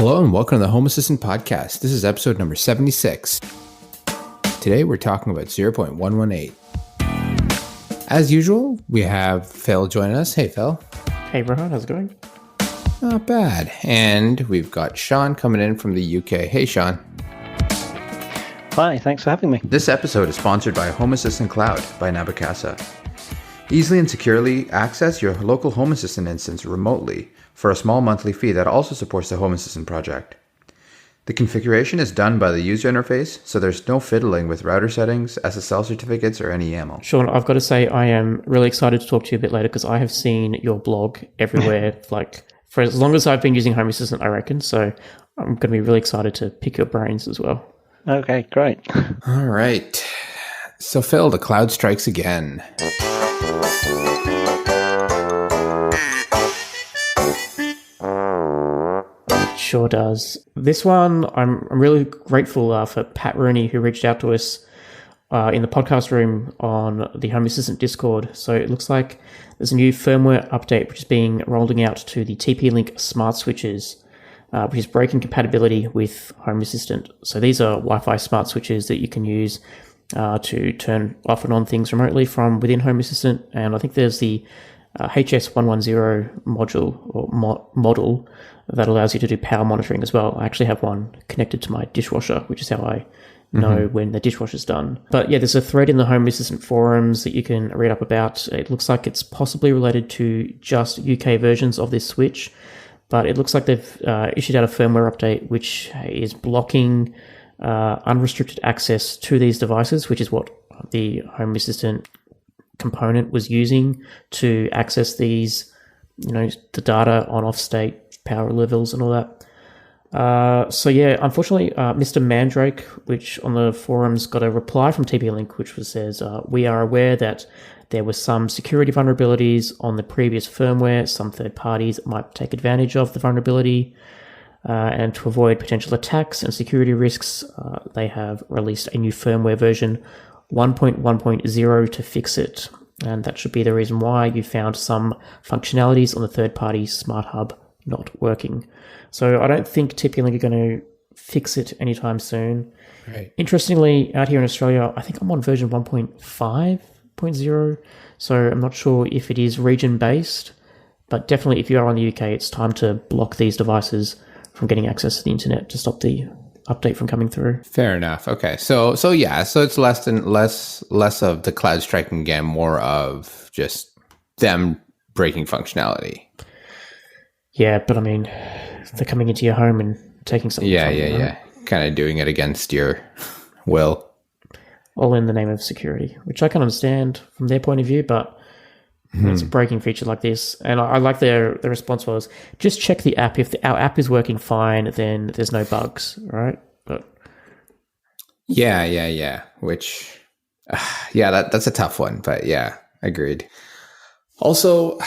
Hello and welcome to the Home Assistant Podcast. This is episode number 76. Today we're talking about 0.118. As usual, we have Phil joining us. Hey, Phil. Hey, Rohan. How's it going? Not bad. And we've got Sean coming in from the UK. Hey, Sean. Hi, thanks for having me. This episode is sponsored by Home Assistant Cloud by Nabu Casa. Easily and securely access your local Home Assistant instance remotely for a small monthly fee that also supports the Home Assistant project. The configuration is done by the user interface, so there's no fiddling with router settings, SSL certificates, or any YAML. Sean, I've got to say I am really excited to talk to you a bit later because I have seen your blog everywhere, for as long as I've been using Home Assistant, I reckon. So I'm going to be really excited to pick your brains as well. Okay, great. All right. So Phil, the cloud strikes again. Sure does. This one, I'm really grateful for Pat Rooney, who reached out to us in the podcast room on the Home Assistant Discord. So it looks like there's a new firmware update which is being rolling out to the TP-Link smart switches, which is breaking compatibility with Home Assistant. So these are Wi-Fi smart switches that you can use to turn off and on things remotely from within Home Assistant. And I think there's the HS110 module or model that allows you to do power monitoring as well. I actually have one connected to my dishwasher, which is how I know when the dishwasher's done. But yeah, there's a thread in the Home Assistant forums that you can read up about. It looks like it's possibly related to just UK versions of this switch, but it looks like they've issued out a firmware update which is blocking unrestricted access to these devices, which is what the Home Assistant component was using to access these, the data on off state, power levels and all that. So yeah, unfortunately, Mr. Mandrake, which on the forums got a reply from TP-Link, which says, we are aware that there were some security vulnerabilities on the previous firmware. Some third parties might take advantage of the vulnerability. And to avoid potential attacks and security risks, they have released a new firmware version 1.1.0 to fix it. And that should be the reason why you found some functionalities on the third-party Smart Hub not working. So I don't think TP-Link are going to fix it anytime soon. Right. Interestingly, out here in Australia, I think I'm on version 1.5.0. So I'm not sure if it is region-based, but definitely if you are on the UK, it's time to block these devices from getting access to the internet to stop the update from coming through. Fair enough. Okay. So it's less of the cloud striking again, more of just them breaking functionality. Yeah, but I mean, they're coming into your home and taking something from you, right? Kind of doing it against your will. All in the name of security, which I can understand from their point of view, but it's a breaking feature like this. And I like their response was, just check the app. If our app is working fine, then there's no bugs, right? But Yeah. Which, that's a tough one, but yeah, agreed. Also,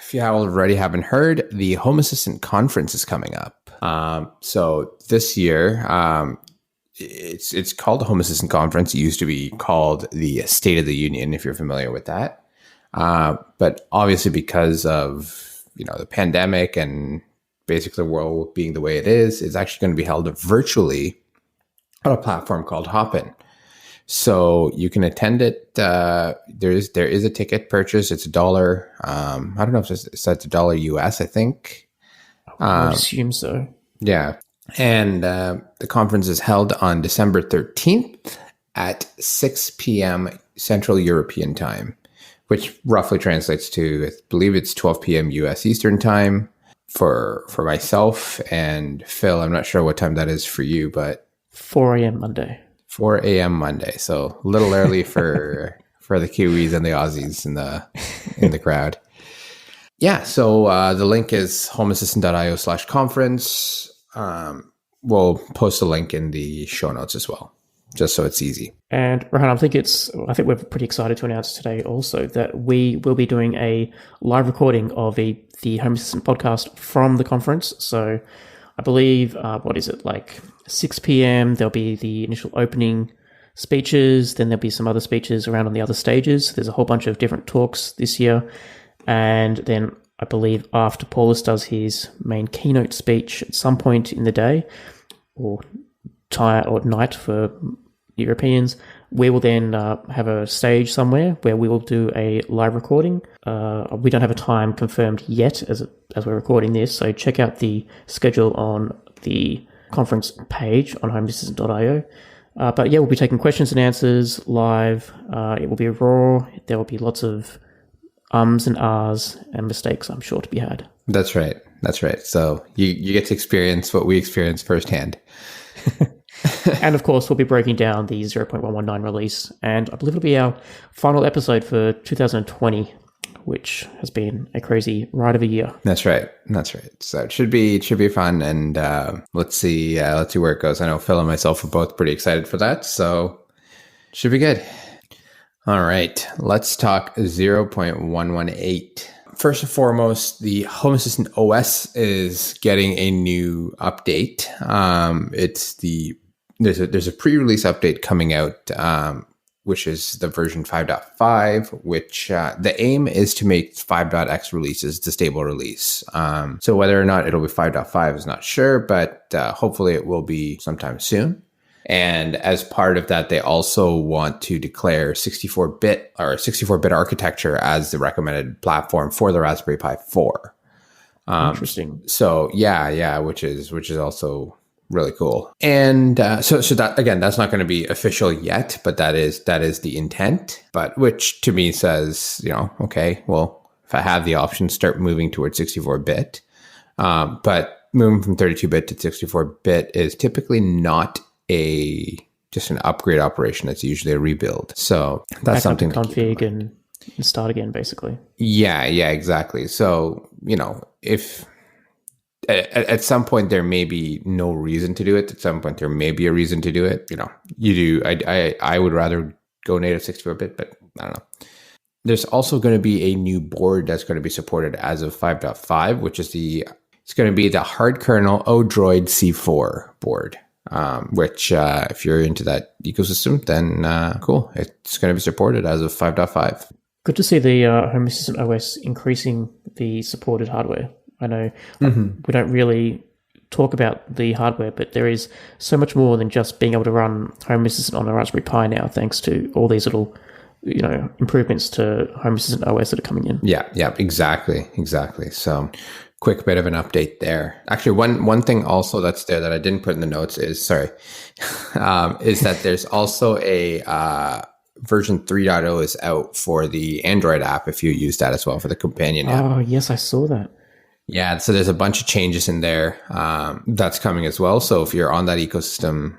if you already haven't heard, the Home Assistant Conference is coming up. So this year, it's called the Home Assistant Conference. It used to be called the State of the Union, if you're familiar with that. But obviously because of, the pandemic and basically the world being the way it is, it's actually going to be held virtually on a platform called Hopin. So you can attend it. There is a ticket purchase. It's $1. I don't know if it's $1 US, I think. I would assume so. Yeah. And the conference is held on December 13th at 6 p.m. Central European Time, which roughly translates to, I believe it's 12 p.m. US Eastern Time for myself and Phil. I'm not sure what time that is for you, but 4 a.m. Monday. 4 a.m. Monday. So a little early for the Kiwis and the Aussies in the crowd. Yeah. So the link is homeassistant.io/conference. We'll post a link in the show notes as well, just so it's easy. And Rohan, I think we're pretty excited to announce today also that we will be doing a live recording of the Home Assistant podcast from the conference. So I believe, 6 p.m. there'll be the initial opening speeches, then there'll be some other speeches around on the other stages. There's a whole bunch of different talks this year. And then I believe after Paulus does his main keynote speech at some point in the day or night for Europeans, we will then have a stage somewhere where we will do a live recording. We don't have a time confirmed yet as we're recording this, so check out the schedule on the conference page on homeassistant.io. But yeah, we'll be taking questions and answers live. It will be raw. There will be lots of ums and ahs and mistakes, I'm sure, to be had. That's right. So you get to experience what we experience firsthand. And of course, we'll be breaking down the 0.119 release, and I believe it'll be our final episode for 2020, which has been a crazy ride of a year. That's right. So it should be fun, and let's see where it goes. I know Phil and myself are both pretty excited for that, so it should be good. All right, let's talk 0.118. First and foremost, the Home Assistant OS is getting a new update. There's a pre-release update coming out, which is the version 5.5, which the aim is to make 5.x releases the stable release. So whether or not it'll be 5.5 is not sure, but hopefully it will be sometime soon. And as part of that, they also want to declare 64-bit architecture as the recommended platform for the Raspberry Pi 4. Interesting. So yeah, which is also really cool. And so that, again, that's not going to be official yet, but that is the intent. But which to me says, okay, well, if I have the option, start moving towards 64-bit. But moving from 32-bit to 64-bit is typically not just an upgrade operation. It's usually a rebuild. So that's something to config and start again, basically. Yeah, exactly. So, if at some point there may be no reason to do it, at some point there may be a reason to do it. You do. I would rather go native 64-bit, but I don't know. There's also going to be a new board that's going to be supported as of 5.5, which is it's going to be the hard kernel Odroid C4 board. Which if you're into that ecosystem, then cool. It's going to be supported as of 5.5. Good to see the Home Assistant OS increasing the supported hardware. I know we don't really talk about the hardware, but there is so much more than just being able to run Home Assistant on a Raspberry Pi now, thanks to all these little improvements to Home Assistant OS that are coming in. Yeah, exactly. So quick bit of an update there. Actually, one thing also that's there that I didn't put in the notes is that there's also a version 3.0 is out for the Android app if you use that as well for the companion app. Oh, yes, I saw that. Yeah, so there's a bunch of changes in there that's coming as well. So if you're on that ecosystem,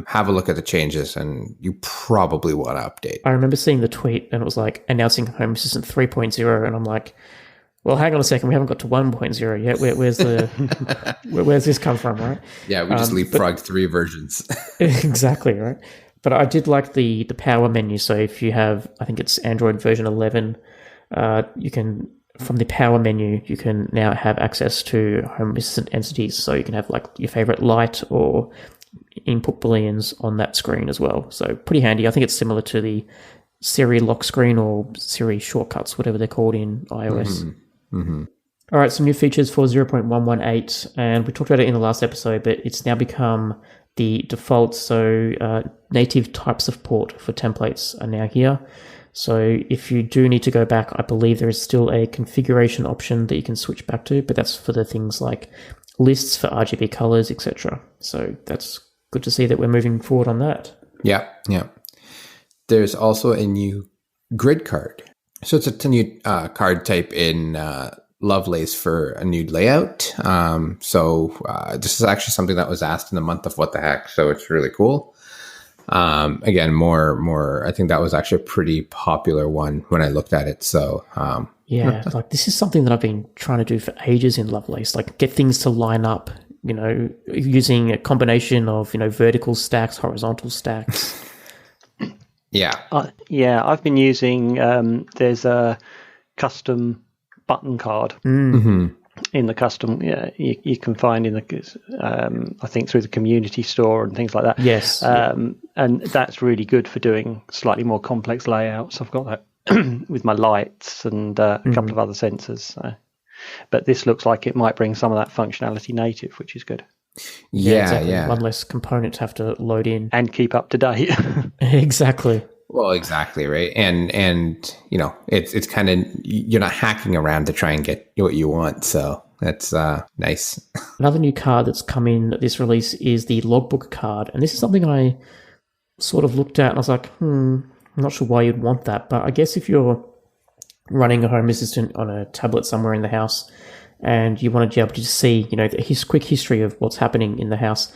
have a look at the changes, and you probably want to update. I remember seeing the tweet, and it was like announcing Home Assistant 3.0, and I'm like, well, hang on a second, we haven't got to 1.0 yet. Where's this come from, right? Yeah, we just leapfrogged 3 versions. Exactly, right? But I did like the power menu. So if you have, I think it's Android version 11, you can, from the power menu, you can now have access to Home Assistant entities. So you can have like your favorite light or input booleans on that screen as well. So pretty handy. I think it's similar to the Siri lock screen or Siri shortcuts, whatever they're called in iOS. All right, some new features for 0.118, and we talked about it in the last episode, but it's now become the default. So native type support for templates are now here. So if you do need to go back, I believe there is still a configuration option that you can switch back to, but that's for the things like lists for RGB colors, etc. So that's good to see that we're moving forward on that. Yeah. There's also a new grid card. So it's a new card type in Lovelace for a new layout. So this is actually something that was asked in the month of What the Heck. So it's really cool. Again, more. I think that was actually a pretty popular one when I looked at it. So yeah, like this is something that I've been trying to do for ages in Lovelace. Like get things to line up. Using a combination of vertical stacks, horizontal stacks. Yeah. I've been using, there's a custom button card in the custom, you can find in the, I think through the community store and things like that. Yes. And that's really good for doing slightly more complex layouts. I've got that with my lights and a couple of other sensors. So. But this looks like it might bring some of that functionality native, which is good. Yeah, exactly. yeah. One less component to have to load in. And keep up to date. Exactly. Well, exactly, right. And you know, it's kind of, you're not hacking around to try and get what you want. So that's nice. Another new card that's come in this release is the logbook card. And this is something I sort of looked at and I was like, I'm not sure why you'd want that. But I guess if you're running a Home Assistant on a tablet somewhere in the house and you want to be able to see, you know, the quick history of what's happening in the house,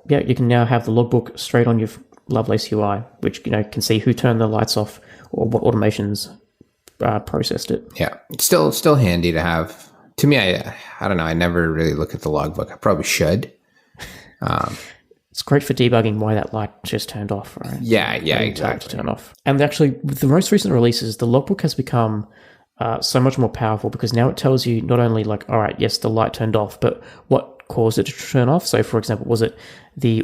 you can now have the logbook straight on your Lovelace UI, which, you know, can see who turned the lights off or what automations processed it. Yeah, it's still handy to have. To me, I don't know. I never really look at the logbook. I probably should. It's great for debugging why that light just turned off, right? Yeah, exactly. To turn off. And actually, with the most recent releases, the logbook has become so much more powerful because now it tells you not only like, all right, yes, the light turned off, but what caused it to turn off. So, for example, was it the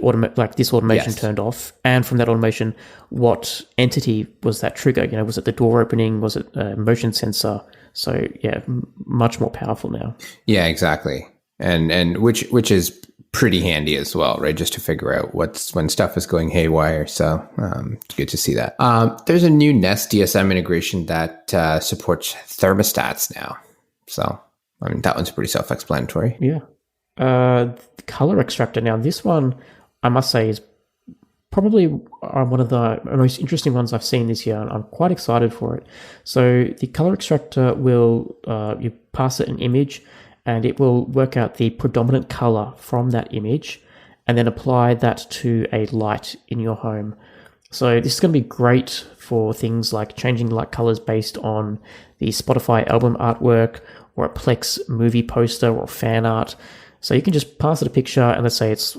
this automation turned off, and from that automation, what entity was that trigger? You know, was it the door opening? Was it a motion sensor? So, yeah, much more powerful now. Yeah, exactly, and which is pretty handy as well, right? Just to figure out when stuff is going haywire. So it's good to see that. There's a new Nest DSM integration that supports thermostats now. So I mean, that one's pretty self-explanatory. Yeah. The color extractor. Now, this one, I must say, is probably one of the most interesting ones I've seen this year, and I'm quite excited for it. So the color extractor will, you pass it an image, and it will work out the predominant color from that image and then apply that to a light in your home. So this is going to be great for things like changing light colors based on the Spotify album artwork or a Plex movie poster or fan art. So you can just pass it a picture and let's say it's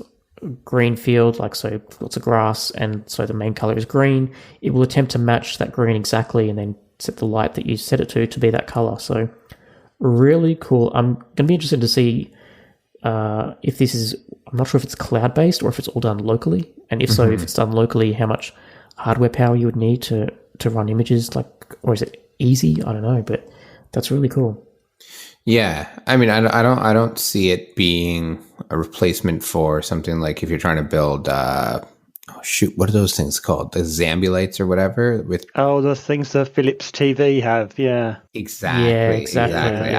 green field, like so lots of grass, and so the main color is green. It will attempt to match that green exactly and then set the light that you set it to be that color. So really cool. I'm going to be interested to see if this is, I'm not sure if it's cloud-based or if it's all done locally. And if so, if it's done locally, how much hardware power you would need to run images, like, or is it easy? I don't know, but that's really cool. Yeah, I mean, I don't see it being a replacement for something like if you're trying to build, what are those things called? The Zambulites or whatever? The things the Philips TV have, yeah. Exactly. Yeah, exactly.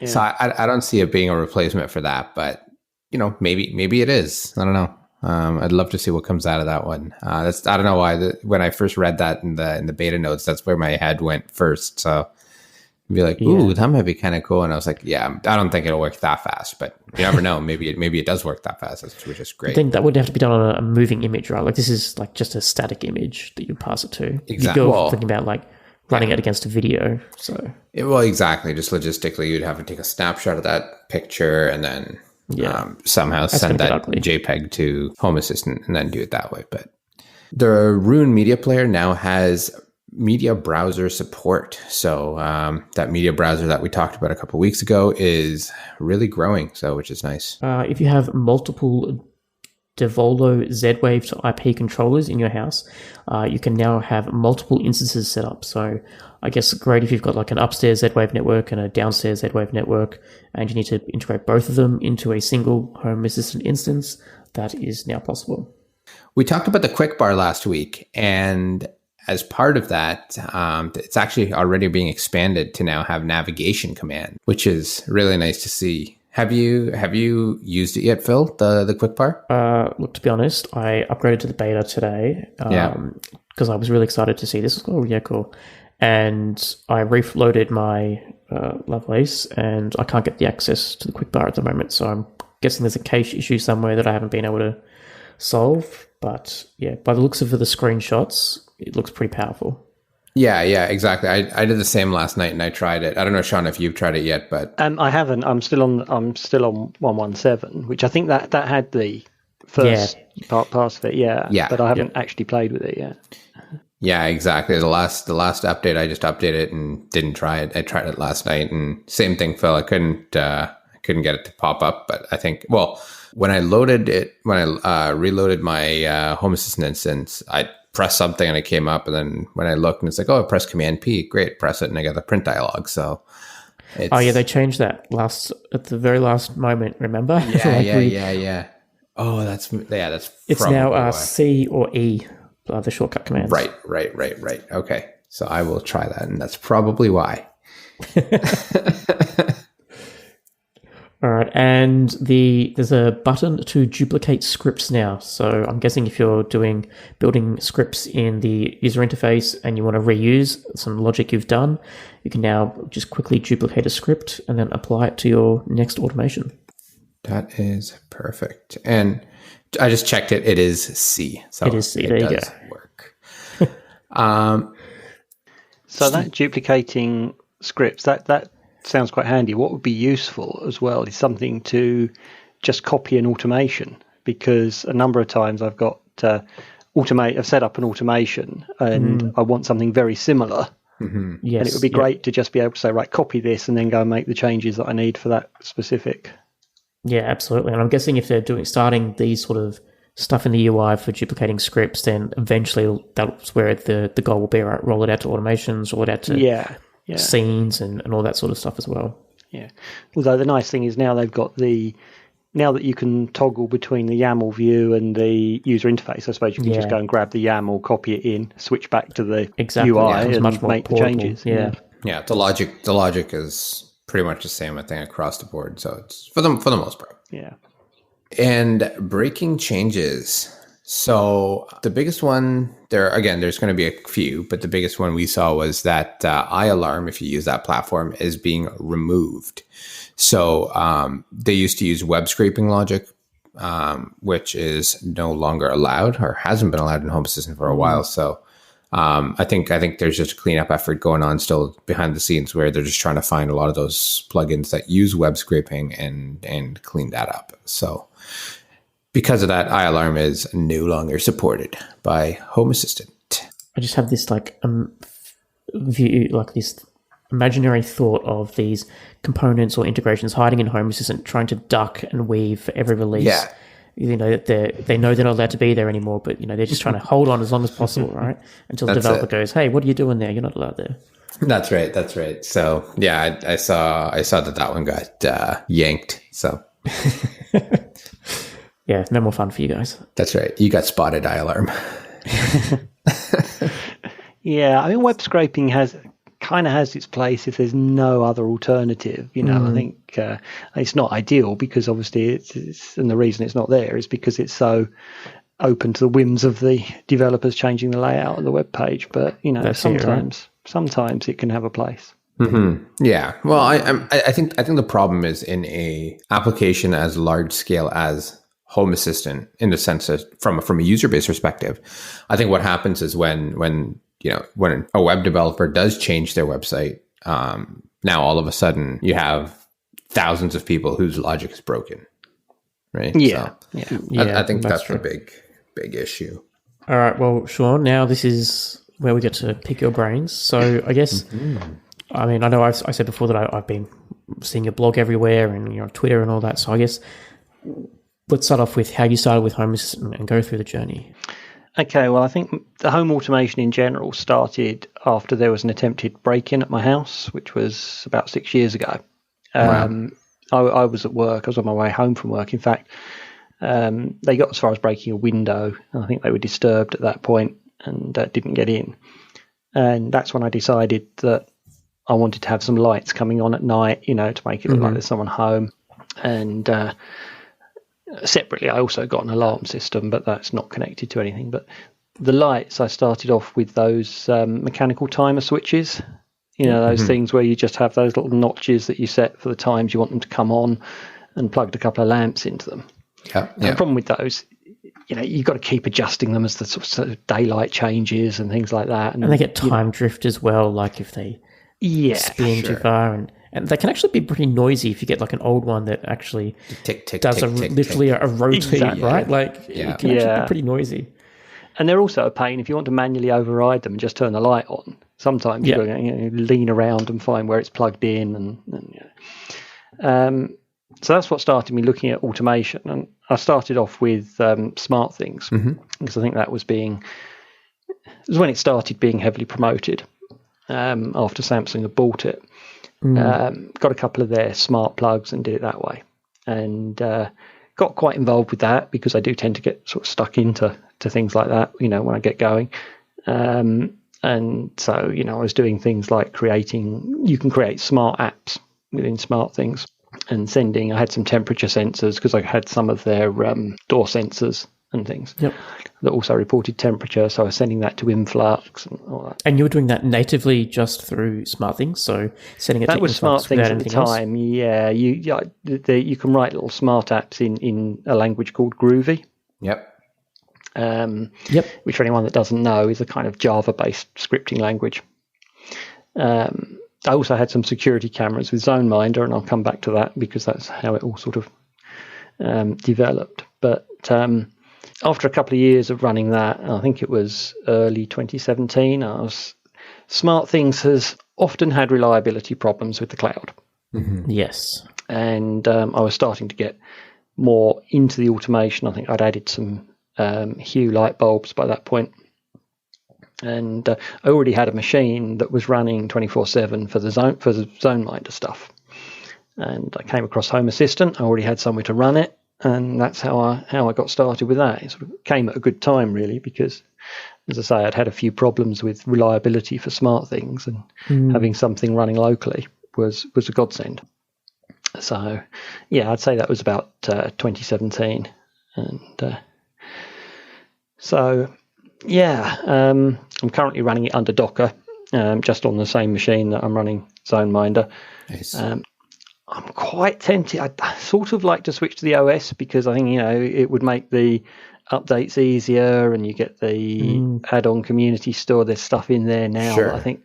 Yeah. So I don't see it being a replacement for that, but you know, maybe it is. I don't know. I'd love to see what comes out of that one. I don't know why. When I first read that in the beta notes, that's where my head went first. So I'd be like, ooh, that might be kind of cool. And I was like, yeah, I don't think it'll work that fast, but you never know. Maybe it does work that fast, which is great. I think that would have to be done on a moving image, right? Like this is like just a static image that you pass it to. Exactly. You're thinking about like running it against a video. So exactly. Just logistically, you'd have to take a snapshot of that picture and then somehow send that JPEG to Home Assistant and then do it that way. But the Roon Media Player now has media browser support. So that media browser that we talked about a couple of weeks ago is really growing, so which is nice. If you have multiple Devolo Z-Wave to IP controllers in your house, you can now have multiple instances set up. So I guess great if you've got like an upstairs Z-Wave network and a downstairs Z-Wave network, and you need to integrate both of them into a single Home Assistant instance. That is now possible. We talked about the Quick Bar last week, and as part of that, it's actually already being expanded to now have navigation command, which is really nice to see. Have you used it yet, Phil? The Quick Bar? Look, to be honest, I upgraded to the beta today because I was really excited to see this. Oh, yeah, cool. And I reloaded my Lovelace, and I can't get the access to the Quick Bar at the moment. So I'm guessing there's a cache issue somewhere that I haven't been able to solve. But yeah, by the looks of the screenshots, it looks pretty powerful. Yeah, exactly. I did the same last night and I tried it. I don't know, Sean, if you've tried it yet, but I haven't. I'm still on 117, which I think that had the first part of it. Yeah. But I haven't actually played with it yet. Yeah, exactly. The last update, I just updated it and didn't try it. I tried it last night, and same thing, Phil. I couldn't get it to pop up. But I think, when I reloaded my Home Assistant instance, I pressed something and it came up, and then when I looked and it's like, I pressed Command P, great, press it, and I got the print dialog. So Oh yeah, they changed that at the very last moment. Remember? Yeah. Oh, that's It's now why. C or E, the shortcut commands. Right. Okay, so I will try that, and that's probably why. All right, and there's a button to duplicate scripts now. So I'm guessing if you're building scripts in the user interface and you want to reuse some logic you've done, you can now just quickly duplicate a script and then apply it to your next automation. That is perfect. And I just checked it. It is C. So it is C. There you go. Work. So that duplicating scripts, that sounds quite handy. What would be useful as well is something to just copy an automation, because a number of times I've got I've set up an automation and I want something very similar. Mm-hmm. Yes, and it would be great to just be able to say, right, copy this and then go and make the changes that I need for that specific. Yeah, absolutely. And I'm guessing if they're starting these sort of stuff in the UI for duplicating scripts, then eventually that's where the goal will be, right? Roll it out to automations, roll it out to scenes and all that sort of stuff as well. Yeah. Although the nice thing is now they've got now that you can toggle between the YAML view and the user interface, I suppose you can just go and grab the YAML, copy it in, switch back to the UI and much more make the portable. changes. Yeah, the logic is pretty much the same, I think, across the board. So it's for the most part. Yeah. And breaking changes. So the biggest one there's going to be a few, but the biggest one we saw was that iAlarm, if you use that platform, is being removed. So they used to use web scraping logic, which is no longer allowed or hasn't been allowed in Home Assistant for a while. So I think there's just a cleanup effort going on still behind the scenes where they're just trying to find a lot of those plugins that use web scraping and clean that up. So because of that, iAlarm is no longer supported by Home Assistant. I just have this view, like this imaginary thought of these components or integrations hiding in Home Assistant, trying to duck and weave for every release. Yeah. You know that they know they're not allowed to be there anymore, but they're just trying to hold on as long as possible, right? Until the developer goes, "Hey, what are you doing there? You're not allowed there." That's right. So yeah, I saw that one got yanked. So yeah, no more fun for you guys. That's right. You got spotted, iAlarm. Yeah, I mean, web scraping kind of has its place if there's no other alternative. I think it's not ideal because obviously it's and the reason it's not there is because it's so open to the whims of the developers changing the layout of the web page. But sometimes it can have a place. Mm-hmm. Yeah. Well, I think the problem is in a application as large scale as Home Assistant, in the sense that from a user base perspective, I think what happens is when a web developer does change their website, now all of a sudden you have thousands of people whose logic is broken, right? Yeah. I think that's the big issue. All right. Well, Sean, now this is where we get to pick your brains. So I guess, I mean, I know I said before that I've been seeing your blog everywhere and Twitter and all that. So I guess let's start off with how you started with Home Assistant and go through the journey. Okay, well, I think the home automation in general started after there was an attempted break-in at my house, which was about 6 years ago. Wow. I was at work. I was on my way home from work. In fact, they got as far as breaking a window, and I think they were disturbed at that point and didn't get in. And that's when I decided that I wanted to have some lights coming on at night, to make it look like there's someone home. And separately, I also got an alarm system, but that's not connected to anything. But the lights, I started off with those mechanical timer switches, those things where you just have those little notches that you set for the times you want them to come on, and plugged a couple of lamps into them. Yeah. The problem with those, you've got to keep adjusting them as the sort of daylight changes and things like that. And they get time drift as well, like if they spin too far. And they can actually be pretty noisy if you get like an old one that actually does literally a rotate, exactly. Right? Like it can actually be pretty noisy. And they're also a pain if you want to manually override them and just turn the light on. Sometimes you've got to lean around and find where it's plugged in. So that's what started me looking at automation. And I started off with smart things because I think that was when it started being heavily promoted after Samsung had bought it. Got a couple of their smart plugs and did it that way. And got quite involved with that because I do tend to get sort of stuck into things like that, when I get going. And so, I was doing things like you can create smart apps within Smart Things and I had some temperature sensors because I had some of their door sensors and things that also reported temperature. So I was sending that to Influx and all that. And you were doing that natively just through Smart Things, so sending it to was Influx Smart Things at the time. Else? Yeah, you can write little smart apps in a language called Groovy. Yep. Which, for anyone that doesn't know, is a kind of Java-based scripting language. I also had some security cameras with ZoneMinder, and I'll come back to that because that's how it all sort of developed. But after a couple of years of running that, I think it was early 2017, Smart Things has often had reliability problems with the cloud. Mm-hmm. Yes. And I was starting to get more into the automation. I think I'd added some Hue light bulbs by that point. And I already had a machine that was running 24/7 for the ZoneMinder stuff. And I came across Home Assistant. I already had somewhere to run it, and that's how I got started with that. It sort of came at a good time, really, because, as I say, I'd had a few problems with reliability for Smart Things, and having something running locally was a godsend. So, yeah, I'd say that was about 2017, and so. Yeah, I'm currently running it under Docker, just on the same machine that I'm running ZoneMinder. Nice. I'm quite tempted. I sort of like to switch to the OS because I think, it would make the updates easier and you get the add-on community store. There's stuff in there now. Sure. I think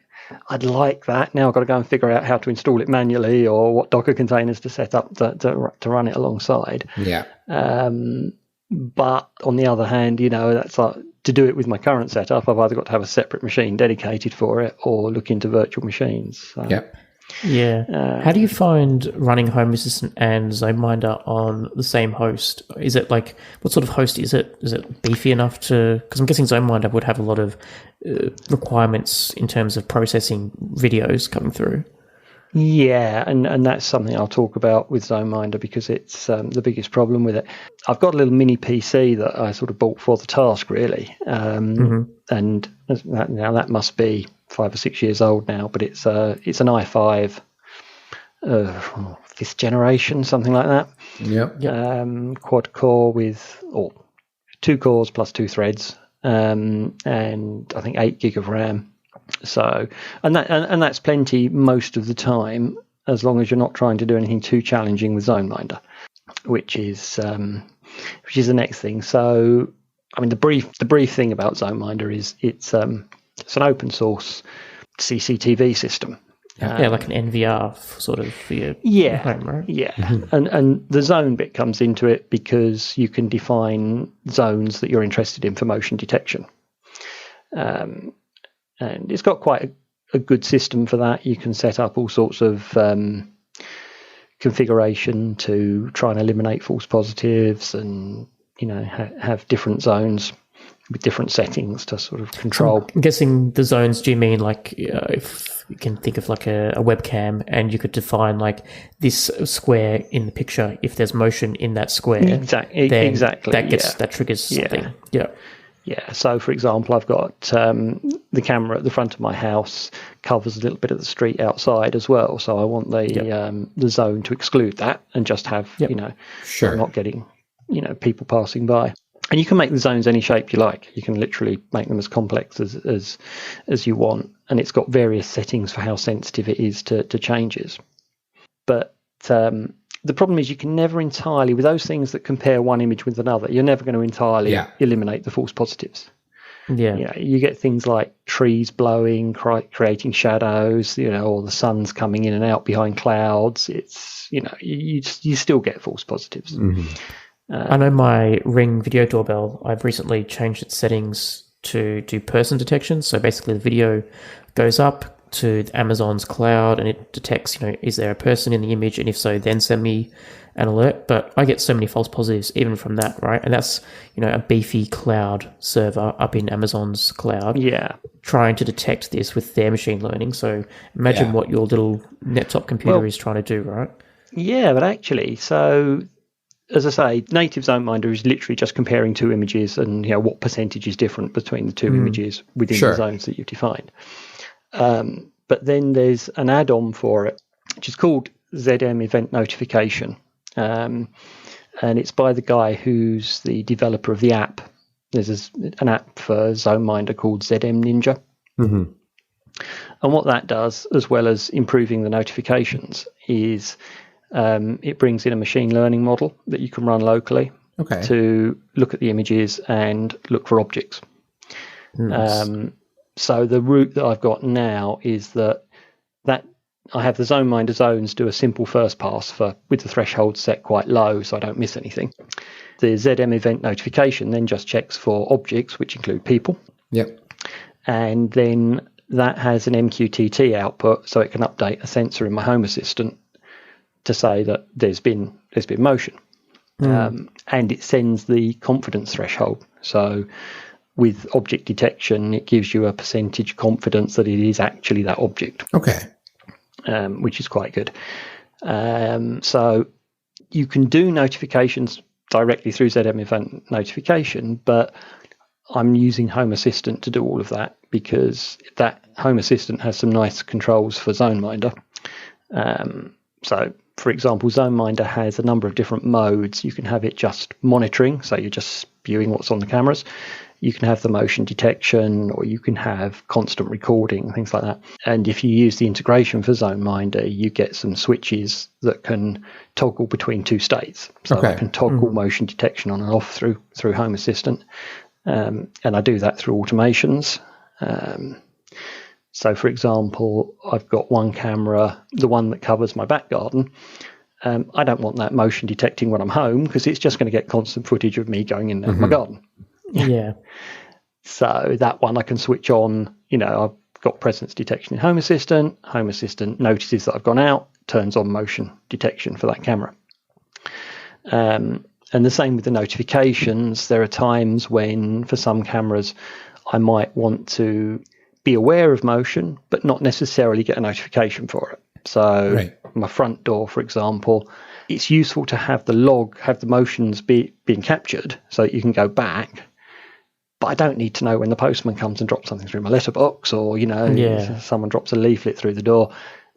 I'd like that. Now I've got to go and figure out how to install it manually or what Docker containers to set up to run it alongside. Yeah. But on the other hand, that's like, to do it with my current setup, I've either got to have a separate machine dedicated for it or look into virtual machines. So, yeah. How do you find running Home Assistant and ZoneMinder on the same host? Is it what sort of host is it? Is it beefy enough because I'm guessing ZoneMinder would have a lot of requirements in terms of processing videos coming through. Yeah, and that's something I'll talk about with ZoneMinder because it's the biggest problem with it. I've got a little mini PC that I sort of bought for the task, really, and that must be 5 or 6 years old now. But it's an i5, 5th generation, something like that. Yep. Quad core with 2 cores plus 2 threads, and I think 8 gig of RAM. So, and that's plenty most of the time, as long as you're not trying to do anything too challenging with ZoneMinder, which is the next thing. So, I mean, the brief thing about ZoneMinder is it's an open source CCTV system. Like an NVR sort of for your home, right? Yeah, and the zone bit comes into it because you can define zones that you're interested in for motion detection. And it's got quite a good system for that. You can set up all sorts of configuration to try and eliminate false positives and, have different zones with different settings to sort of control. So I'm guessing the zones, do you mean if you can think of like a webcam and you could define like this square in the picture, if there's motion in that square, exactly. That triggers something. Yeah. Yeah, so for example, I've got the camera at the front of my house covers a little bit of the street outside as well. So I want the zone to exclude that and just have, Sure. I'm not getting, people passing by. And you can make the zones any shape you like. You can literally make them as complex as you want. And it's got various settings for how sensitive it is to changes. But the problem is you can never entirely, with those things that compare one image with another, you're never going to entirely eliminate the false positives. Yeah. You get things like trees blowing, creating shadows, or the sun's coming in and out behind clouds. It's, you still get false positives. Mm-hmm. I know my Ring video doorbell, I've recently changed its settings to do person detection. So basically the video goes up to Amazon's cloud and it detects, is there a person in the image? And if so, then send me an alert. But I get so many false positives even from that, right? And that's, a beefy cloud server up in Amazon's cloud. Yeah. Trying to detect this with their machine learning. So imagine what your little laptop computer is trying to do, right? Yeah, but actually, so as I say, native ZoneMinder is literally just comparing two images and what percentage is different between the two images within the zones that you've defined. But then there's an add-on for it, which is called ZM Event Notification. And it's by the guy who's the developer of the app. There's an app for ZoneMinder called ZM Ninja. Mm-hmm. And what that does, as well as improving the notifications, is it brings in a machine learning model that you can run locally to look at the images and look for objects. Nice. So the route that I've got now is that I have the ZoneMinder zones do a simple first pass with the threshold set quite low so I don't miss anything. The ZM event notification then just checks for objects, which include people. Yep. And then that has an MQTT output so it can update a sensor in my Home Assistant to say that there's been motion. And it sends the confidence threshold. So with object detection, it gives you a percentage confidence that it is actually that object. Okay. Which is quite good. So you can do notifications directly through ZM Event Notification, but I'm using Home Assistant to do all of that because that Home Assistant has some nice controls for ZoneMinder. So, for example, ZoneMinder has a number of different modes. You can have it just monitoring, so you're just spewing what's on the cameras. You can have the motion detection, or you can have constant recording, things like that. And if you use the integration for ZoneMinder, you get some switches that can toggle between two states. So I can toggle motion detection on and off through Home Assistant. And I do that through automations. So, for example, I've got one camera, the one that covers my back garden. I don't want that motion detecting when I'm home because it's just going to get constant footage of me going in my garden. Yeah. So that one I can switch on. I've got presence detection in Home Assistant. Home Assistant notices that I've gone out, turns on motion detection for that camera. And the same with the notifications. There are times when, for some cameras, I might want to be aware of motion, but not necessarily get a notification for it. So my front door, for example, it's useful to have the log, have the motions being captured so that you can go back. But I don't need to know when the postman comes and drops something through my letterbox or, someone drops a leaflet through the door.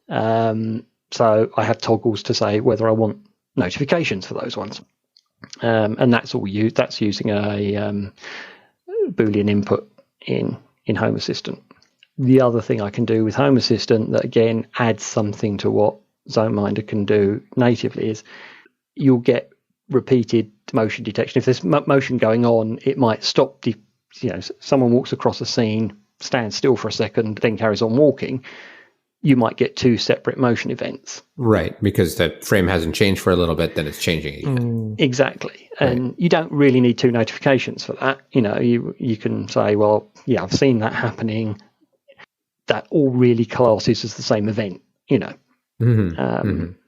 So I have toggles to say whether I want notifications for those ones. And that's all that's using a Boolean input in Home Assistant. The other thing I can do with Home Assistant that, again, adds something to what ZoneMinder can do natively is you'll get repeated motion detection. If there's motion going on, it might stop. Someone walks across a scene, stands still for a second, then carries on walking. You might get two separate motion events. Right, because the frame hasn't changed for a little bit, then it's changing again. Exactly. And you don't really need two notifications for that. You can say, well, yeah, I've seen that happening. That all really classes as the same event,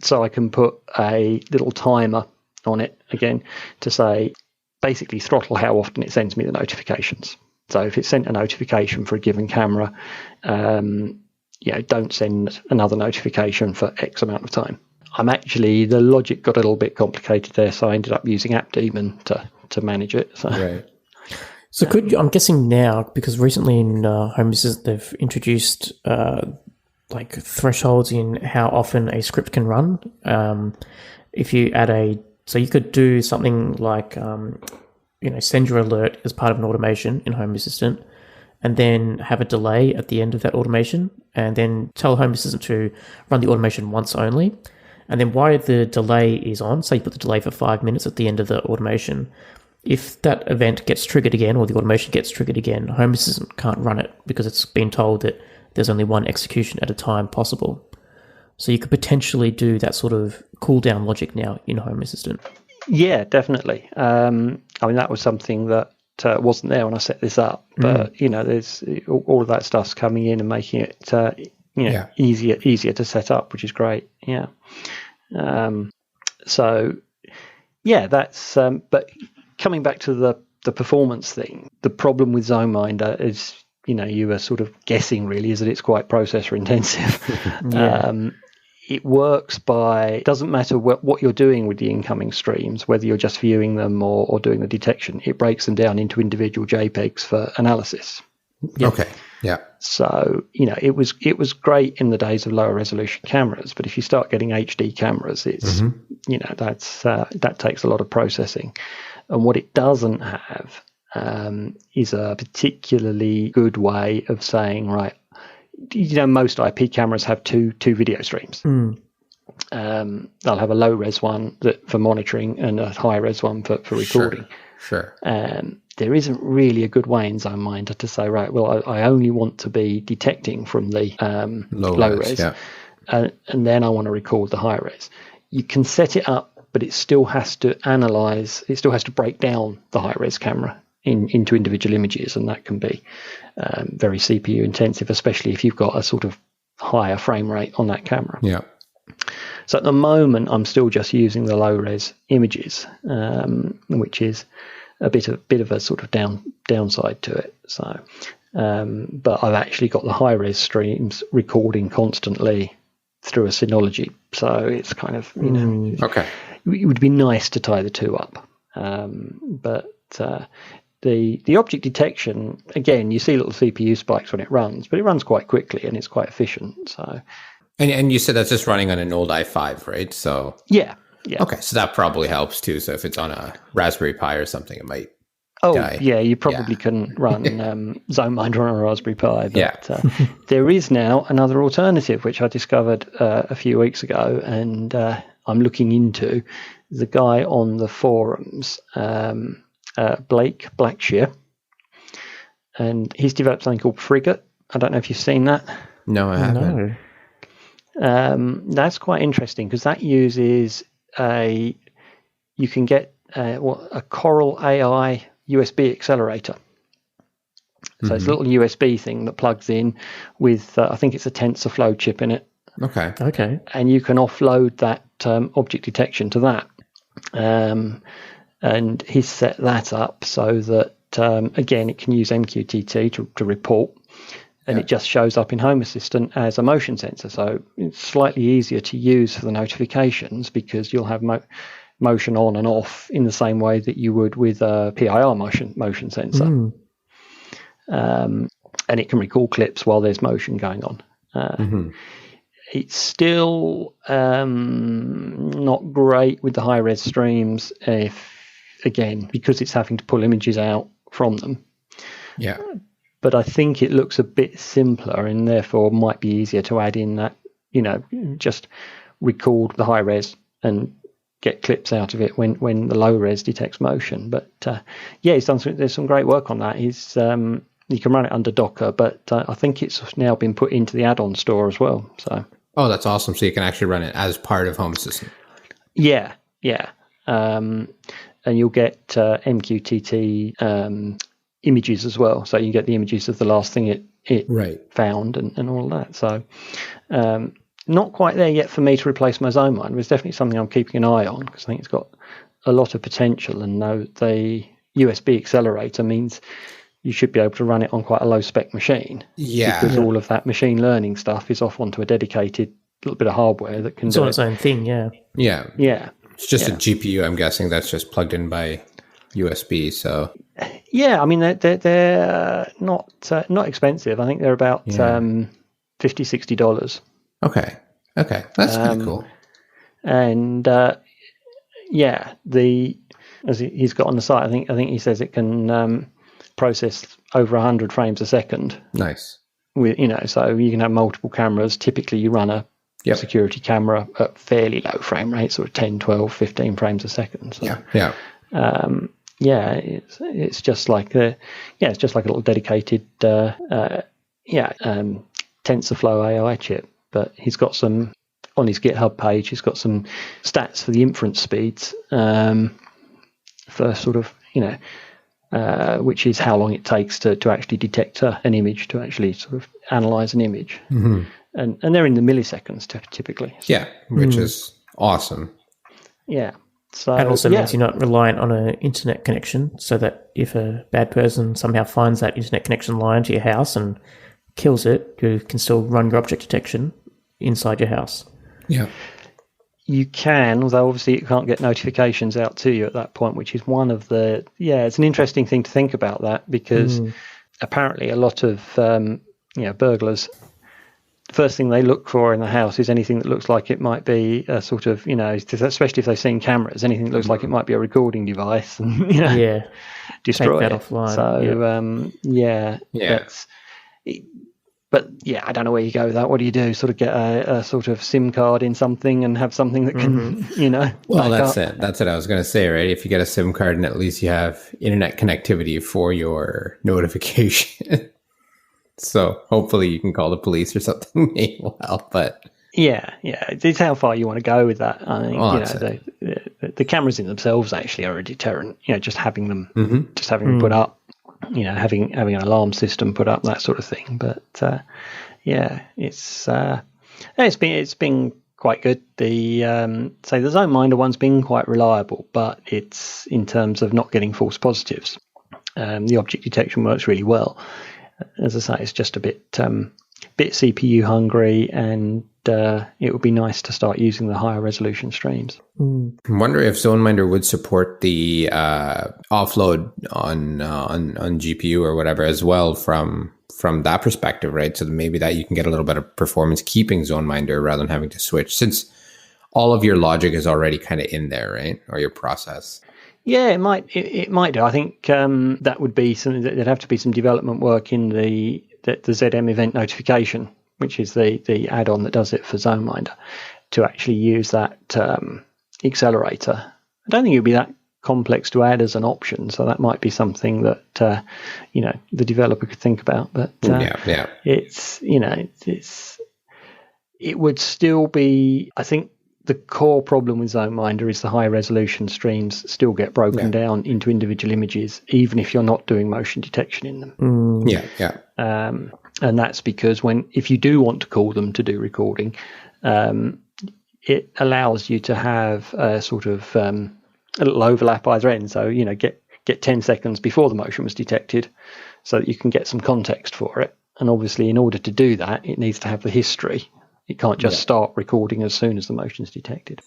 So I can put a little timer on it again to say, basically throttle how often it sends me the notifications. So if it sent a notification for a given camera, don't send another notification for X amount of time. The logic got a little bit complicated there, so I ended up using AppDaemon to manage it. So. Right. So I'm guessing now, because recently in Home Assistant they've introduced thresholds in how often a script can run. If you add so you could do something like, send your alert as part of an automation in Home Assistant, and then have a delay at the end of that automation, and then tell Home Assistant to run the automation once only. And then while the delay is on, say you put the delay for 5 minutes at the end of the automation, if that event gets triggered again or the automation gets triggered again, Home Assistant can't run it because it's been told that there's only one execution at a time possible. So you could potentially do that sort of cooldown logic now in Home Assistant. Yeah, definitely. That was something that wasn't there when I set this up. But, there's all of that stuff's coming in and making it easier to set up, which is great. Yeah. So yeah, that's but coming back to the performance thing, the problem with ZoneMinder is, you were sort of guessing really, is that it's quite processor intensive. It works by, doesn't matter what you're doing with the incoming streams, whether you're just viewing them or doing the detection, it breaks them down into individual JPEGs for analysis. Okay. Yeah. So, it was great in the days of lower resolution cameras, but if you start getting HD cameras, it's, that takes a lot of processing. And what it doesn't have is a particularly good way of saying, right, most IP cameras have two video streams. They'll have a low res one for monitoring and a high res one for recording. Sure. There isn't really a good way in ZoneMinder to say, right, well, I only want to be detecting from the low res, and then I want to record the high res. You can set it up, but it still has to analyze, it still has to break down the high res camera into individual images, and that can be very CPU intensive, especially if you've got a sort of higher frame rate on that camera. Yeah. So at the moment, I'm still just using the low res images, which is a bit of a sort of downside to it. So, but I've actually got the high res streams recording constantly through a Synology. So it's kind of okay. It would be nice to tie the two up, but the object detection, again, you see little CPU spikes when it runs, but it runs quite quickly and it's quite efficient. So, and you said that's just running on an old i5, right? So yeah. Okay, so that probably helps too. So if it's on a Raspberry Pi or something, it might die. Yeah, you probably can run ZoneMinder on a Raspberry Pi. But there is now another alternative, which I discovered a few weeks ago, and I'm looking into. The guy on the forums, Blake Blackshear, and he's developed something called Frigate. I don't know if you've seen that. No, I haven't. No. That's quite interesting because that uses you can get a Coral AI USB accelerator. So it's a little USB thing that plugs in with, I think it's a TensorFlow chip in it. Okay. And you can offload that object detection to that. And he's set that up so that, again, it can use MQTT to report. And it just shows up in Home Assistant as a motion sensor. So it's slightly easier to use for the notifications because you'll have motion on and off in the same way that you would with a PIR motion sensor. And it can record clips while there's motion going on. It's still not great with the high-res streams because it's having to pull images out from them. Yeah. But I think it looks a bit simpler and therefore might be easier to add in that, just record the high res and get clips out of it when the low res detects motion. But he's done there's some great work on that. He's you can run it under Docker, but I think it's now been put into the add-on store as well. So that's awesome. So you can actually run it as part of Home Assistant. Yeah. And you'll get MQTT images as well, so you get the images of the last thing it found and all of that. So not quite there yet for me to replace my ZoneMinder. It's definitely something I'm keeping an eye on because I think it's got a lot of potential, and the USB accelerator means you should be able to run it on quite a low spec machine. Because all of that machine learning stuff is off onto a dedicated little bit of hardware that can do its own thing. Yeah. It's just a GPU, I'm guessing, that's just plugged in by USB. So I mean they're not expensive. I think they're about $50-$60. Okay, that's kind of cool. And as he's got on the site, I think he says it can process over 100 frames a second. Nice. With so you can have multiple cameras. Typically, you run a security camera at fairly low frame rates, sort of 10, 12, 15 frames a second. So, it's just like it's just like a little dedicated TensorFlow AI chip. But he's got some on his GitHub page. He's got some stats for the inference speeds for sort of which is how long it takes to actually detect an image, to actually sort of analyze an image. and they're in the milliseconds typically. So, Yeah, which is awesome. yeah. So And also means you're not reliant on an internet connection, so that if a bad person somehow finds that internet connection line to your house and kills it, you can still run your object detection inside your house. Yeah. You can, although obviously you can't get notifications out to you at that point, which is one of the... Yeah, it's an interesting thing to think about that, because apparently a lot of burglars, the first thing they look for in the house is anything that looks like it might be a sort of, especially if they've seen cameras, anything that looks like it might be a recording device, and destroy take that it. offline. So that's... But yeah, I don't know where you go with that. What do you do? Sort of get a sort of SIM card in something and have something that can, Well, that's it. That's what I was going to say, right? If you get a SIM card and at least you have internet connectivity for your notification. So hopefully you can call the police or something meanwhile, but... Yeah, it's how far you want to go with that. I think the cameras in themselves actually are a deterrent. Just having them, put up, having an alarm system put up, that sort of thing. But it's been quite good. The the ZoneMinder one's been quite reliable, but it's in terms of not getting false positives. The object detection works really well. As I say, it's just a bit CPU hungry, and it would be nice to start using the higher resolution streams. I'm wondering if ZoneMinder would support the offload on GPU or whatever as well from that perspective, right? So maybe that you can get a little bit of performance keeping ZoneMinder rather than having to switch, since all of your logic is already kind of in there, right? Or your process. Yeah, it might do. I think that would be something that there'd have to be some development work in the ZM event notification, which is the add-on that does it for ZoneMinder, to actually use that accelerator. I don't think it would be that complex to add as an option, so that might be something that the developer could think about. But it would still be, I think. The core problem with ZoneMinder is the high resolution streams still get broken down into individual images, even if you're not doing motion detection in them. And that's because if you do want to call them to do recording, it allows you to have a sort of a little overlap either end. So, get 10 seconds before the motion was detected so that you can get some context for it. And obviously, in order to do that, it needs to have the history. It can't just start recording as soon as the motion is detected.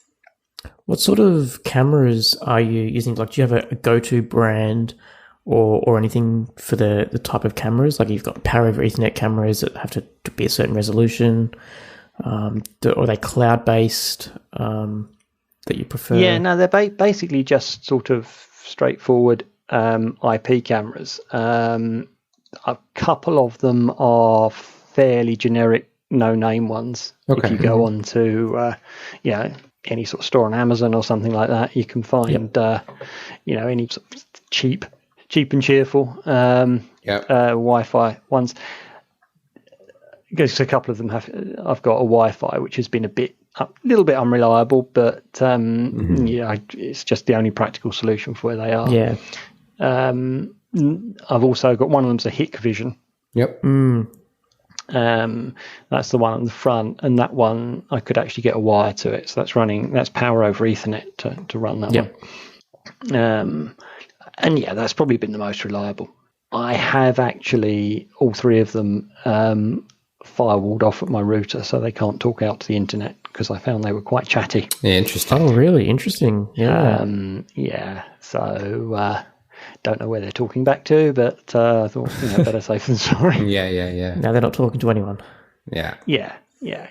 What sort of cameras are you using? Like, do you have a go-to brand or anything for the type of cameras? Like, you've got power over Ethernet cameras that have to be a certain resolution. Or are they cloud-based that you prefer? Yeah, no, they're basically just sort of straightforward IP cameras. A couple of them are fairly generic, no-name ones. Okay. If you go on to any sort of store on Amazon or something like that, you can find any sort of cheap and cheerful Wi-Fi ones. Because a couple of them I've got a Wi-Fi which has been a little bit unreliable, but it's just the only practical solution for where they are. Yeah. I've also got one of them's a Hikvision. Yep. That's the one on the front, and that one I could actually get a wire to it, so that's power over Ethernet to run that one. And that's probably been the most reliable. I have actually all three of them firewalled off at my router so they can't talk out to the internet, because I found they were quite chatty. Yeah, interesting. Oh, really? Interesting. Yeah. So don't know where they're talking back to, but I thought better safe than sorry. Yeah. Now they're not talking to anyone. Yeah.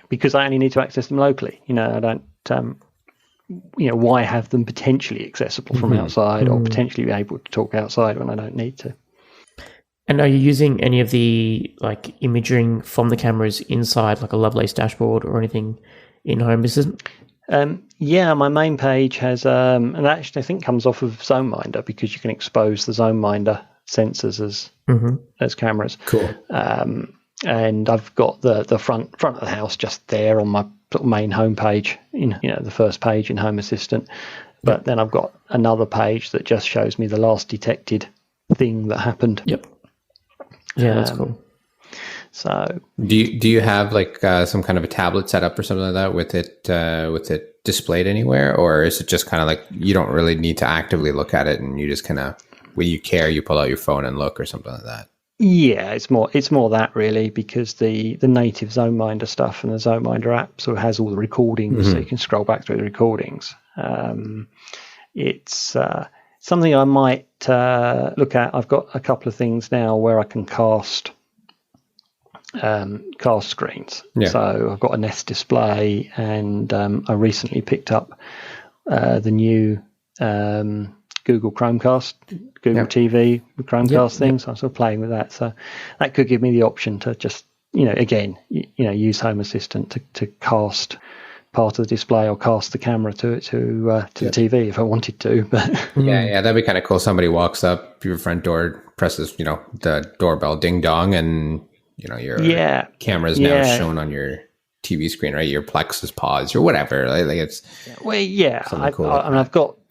Because I only need to access them locally. I don't. Why have them potentially accessible from outside, or potentially be able to talk outside when I don't need to? And are you using any of the imaging from the cameras inside, like a Lovelace dashboard or anything in Home Assistant? My main page has, and that actually I think comes off of ZoneMinder, because you can expose the ZoneMinder sensors as cameras. Cool. And I've got the front of the house just there on my main home page, the first page in Home Assistant. But then I've got another page that just shows me the last detected thing that happened. Yep. Yeah, that's cool. So do you have like some kind of a tablet set up or something like that with it displayed anywhere, or is it just kind of like you don't really need to actively look at it and you just kind of when you care you pull out your phone and look or something like that? Yeah, it's more that really, because the native ZoneMinder stuff and the ZoneMinder app sort of has all the recordings, so you can scroll back through the recordings. It's something I might look at. I've got a couple of things now where I can cast screens. Yeah. So I've got a Nest display, and I recently picked up the new Google Chromecast, Google TV with Chromecast thing. So I'm sort of playing with that. So that could give me the option to just, again, use Home Assistant to cast part of the display or cast the camera to the TV if I wanted to. But yeah, that'd be kind of cool. Somebody walks up your front door, presses, the doorbell ding dong, and your camera is now shown on your TV screen, right? Your Plex is paused or whatever. Like it's cool.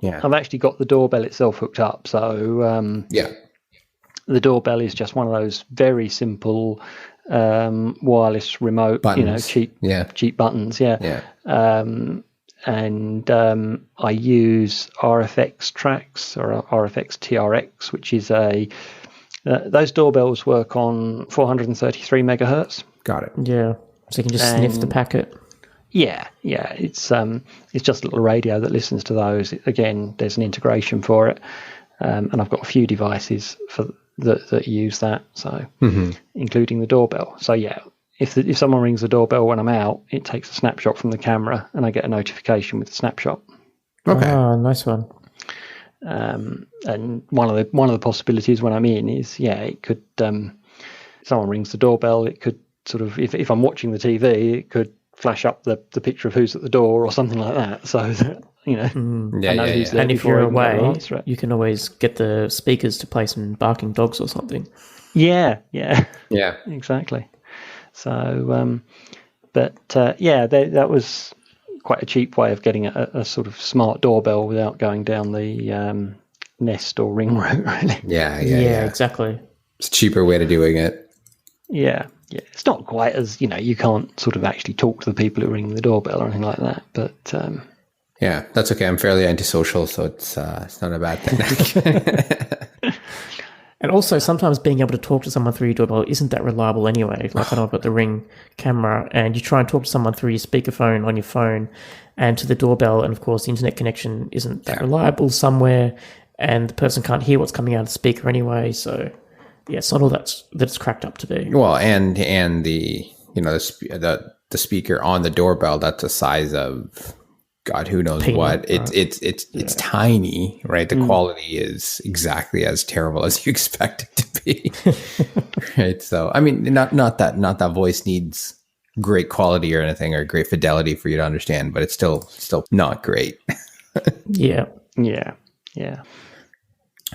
I've actually got the doorbell itself hooked up. So the doorbell is just one of those very simple wireless remote buttons. Cheap buttons. And I use RFX tracks or RFX TRX, which is those doorbells work on 433 megahertz. Got it. Yeah, so you can just sniff the packet. Yeah, it's just a little radio that listens to those. Again, there's an integration for it, and I've got a few devices that use that, so including the doorbell. So if someone rings the doorbell when I'm out, it takes a snapshot from the camera, and I get a notification with the snapshot. Okay, nice one. And one of the possibilities when I'm in is it could someone rings the doorbell, it could sort of if I'm watching the TV, it could flash up the picture of who's at the door or something like that, so that I know who's there. And if you're away, you can always get the speakers to play some barking dogs or something. Yeah exactly. So that was quite a cheap way of getting a sort of smart doorbell without going down the Nest or Ring route, really. Yeah, exactly. It's a cheaper way to doing it. Yeah. It's not quite as, you can't sort of actually talk to the people who are ringing the doorbell or anything like that, but yeah, that's okay. I'm fairly antisocial, so it's not a bad thing. And also, sometimes being able to talk to someone through your doorbell isn't that reliable anyway. Like I know I've got the Ring camera, and you try and talk to someone through your speakerphone on your phone and to the doorbell, and of course the internet connection isn't that reliable somewhere, and the person can't hear what's coming out of the speaker anyway, so it's not all that it's cracked up to be. Well, and the the speaker on the doorbell, that's the size of God, who knows what. It's tiny, right? The quality is exactly as terrible as you expect it to be, right? So, I mean, not that voice needs great quality or anything or great fidelity for you to understand, but it's still not great. Yeah.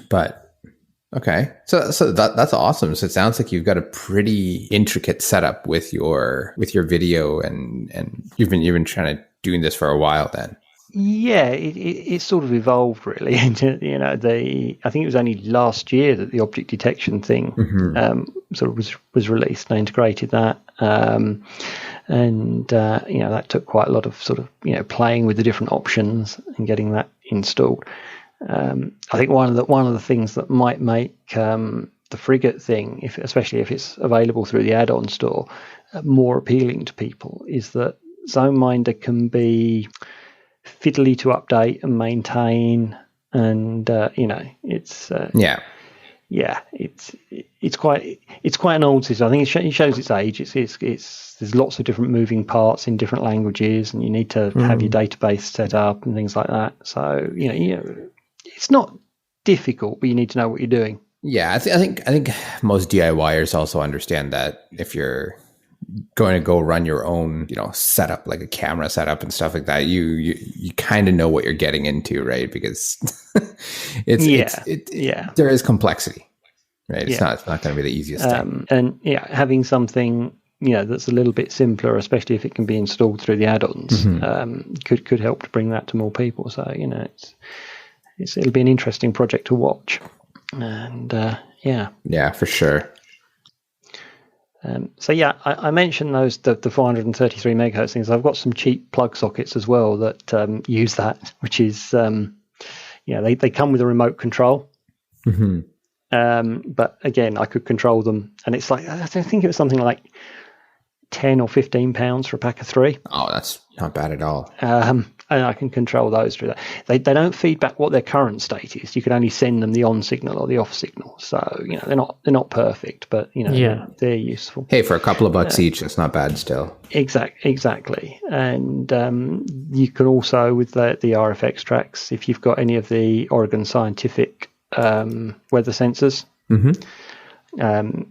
But okay, so that's awesome. So it sounds like you've got a pretty intricate setup with your video, and you've been trying to doing this for a while then. Yeah, it sort of evolved really into I think it was only last year that the object detection thing sort of was released, and I integrated that, and that took quite a lot of sort of playing with the different options and getting that installed. I think one of the things that might make the Frigate thing, especially if it's available through the add-on store, more appealing to people, is that ZoneMinder can be fiddly to update and maintain, and it's it's quite an old system. I think it shows its age. It's there's lots of different moving parts in different languages, and you need to have your database set up and things like that. So it's not difficult, but you need to know what you're doing. Yeah, I think most DIYers also understand that if you're going to go run your own, setup, like a camera setup and stuff like that, you kind of know what you're getting into, right? Because there is complexity, right? It's not going to be the easiest thing. And having something that's a little bit simpler, especially if it can be installed through the add-ons, could help to bring that to more people. So it'll be an interesting project to watch, and yeah, for sure. So yeah, I mentioned the 433 megahertz things. I've got some cheap plug sockets as well that use that, which is they come with a remote control. But again, I could control them, and it's like I think it was something like £10 or £15 for a pack of 3. Oh, that's not bad at all. And I can control those through that. They don't feed back what their current state is. You can only send them the on signal or the off signal. So they're not perfect, but they're useful. Hey, for a couple of bucks each, that's not bad still. Exactly. And you can also, with the RFX tracks, if you've got any of the Oregon Scientific weather sensors,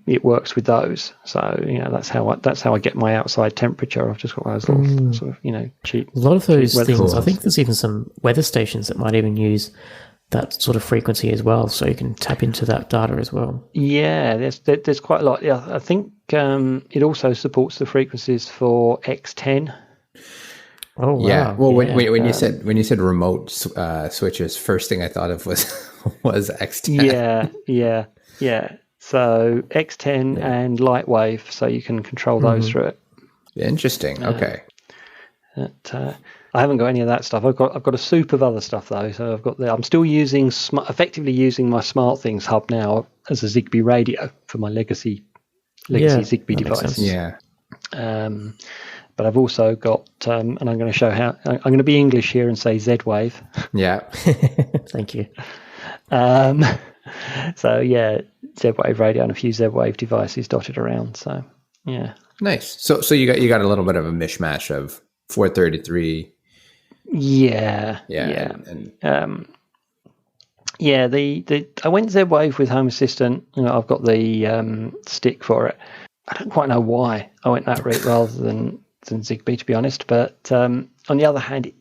it works with those. So that's how I get my outside temperature. I've just got those little sort of cheap. A lot of those things. tools. I think there's even some weather stations that might even use that sort of frequency as well, so you can tap into that data as well. Yeah, there's quite a lot. Yeah, I think it also supports the frequencies for X10. Oh wow. Yeah. Well, when you said remote switches, first thing I thought of was X10. Yeah. So X10 and Lightwave, so you can control those through it. Interesting. Okay. I haven't got any of that stuff. I've got a soup of other stuff though. So I'm still effectively using my SmartThings hub now as a Zigbee radio for my legacy Zigbee device. Yeah. But I've also got, and I'm going to show how. I'm going to be English here and say Z-Wave. Yeah. Thank you. So yeah, Z-Wave radio and a few Z-Wave devices dotted around. So yeah, Nice. So you got a little bit of a mishmash of 433. Yeah. I went Z-Wave with Home Assistant. I've got the stick for it. I don't quite know why I went that route rather than Zigbee, to be honest. But on the other hand,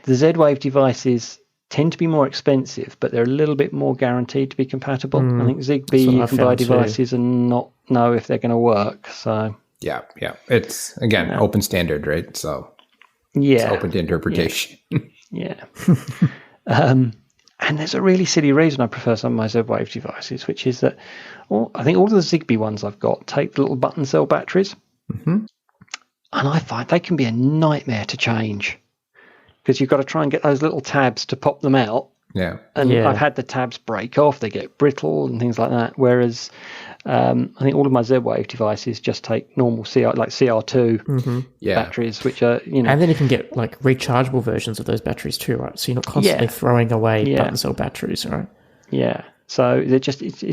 the Z-Wave devices tend to be more expensive, but they're a little bit more guaranteed to be compatible. I think Zigbee, you can buy devices and not know if they're going to work. So Yeah. It's again open standard, right? So yeah, it's open to interpretation. Yeah. And there's a really silly reason I prefer some of my Z-Wave devices, which is that I think all of the Zigbee ones I've got take the little button cell batteries, and I find they can be a nightmare to change because you've got to try and get those little tabs to pop them out. Yeah. And I've had the tabs break off, they get brittle and things like that. Whereas I think all of my Z-Wave devices just take normal CR2 batteries, which are, And then you can get like rechargeable versions of those batteries too, right? So you're not constantly throwing away button cell batteries, right? Yeah. So it's